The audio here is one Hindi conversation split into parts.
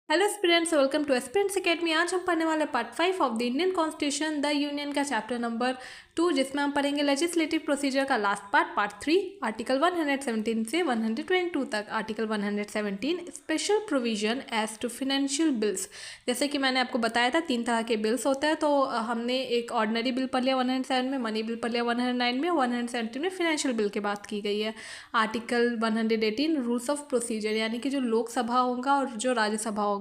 Hello students, welcome to aspirants academy. आज हम पढ़ने वाले part 5 of the Indian constitution the union का चैप्टर नंबर 2, जिसमें हम पढ़ेंगे लेजिस्लेटिव प्रोसीजर का लास्ट पार्ट, पार्ट 3, आर्टिकल 117 से 122 तक। Article 117 special provision as to financial bills. जैसे कि मैंने आपको बताया था 3 तरह के बिल्स होते हैं, तो हमने एक ऑर्डनरी बिल पढ़ लिया 107 में, मनी बिल पढ़ लिया 109 में, 117 में फिनेंशियल बिल की बात की गई है। आर्टिकल 118 रूल्स ऑफ प्रोसीजर, यानी कि जो लोकसभा होगा और जो राज्यसभा होगा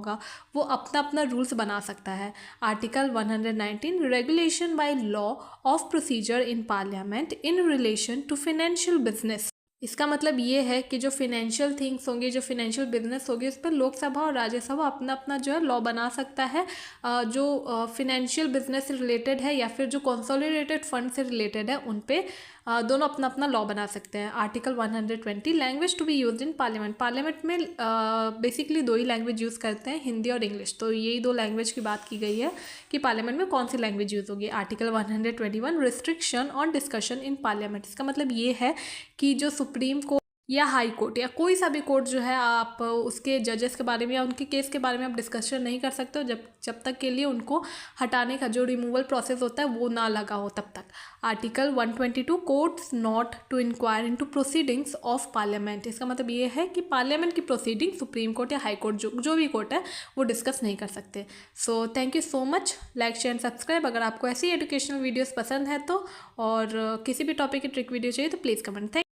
वो अपना अपना रूल्स बना सकता है। Article 119 regulation by law of procedure in parliament in relation to financial business. इसका मतलब ये है कि जो फिनेंशियल थिंग्स होंगे, जो फिनेंशियल बिजनेस होगी, उस पर लोकसभा और राज्यसभा अपना अपना जो है लॉ बना सकता है। जो फिनेंशियल बिजनेस से रिलेटेड है या फिर जो कंसोलिडेटेड फंड से रिलेटेड है, उन पे दोनों अपना अपना लॉ बना सकते हैं। Article 120 language to be used in parliament. Parliament में बेसिकली 2 ही लैंग्वेज यूज़ करते हैं, हिंदी और इंग्लिश। तो यही 2 लैंग्वेज की बात की गई है कि पार्लियामेंट में कौन सी लैंग्वेज यूज़ होगी। Article 121 restriction on discussion in parliament. इसका मतलब ये है कि जो सुप्रीम कोर्ट या हाई कोर्ट या कोई सा भी कोर्ट जो है, आप उसके जजेस के बारे में या उनके केस के बारे में आप डिस्कशन नहीं कर सकते हो जब तक के लिए उनको हटाने का जो रिमूवल प्रोसेस होता है वो ना लगा हो तब तक। Article 122 courts not to inquire into proceedings of parliament. इसका मतलब ये है कि पार्लियामेंट की प्रोसीडिंग सुप्रीम कोर्ट या हाई कोर्ट जो भी कोर्ट है वो डिस्कस नहीं कर सकते। So thank you so much. Like, share and subscribe अगर आपको ऐसी एजुकेशनल वीडियोज़ पसंद है तो, और किसी भी टॉपिक की ट्रिक वीडियो चाहिए तो प्लीज़ कमेंट। थैंक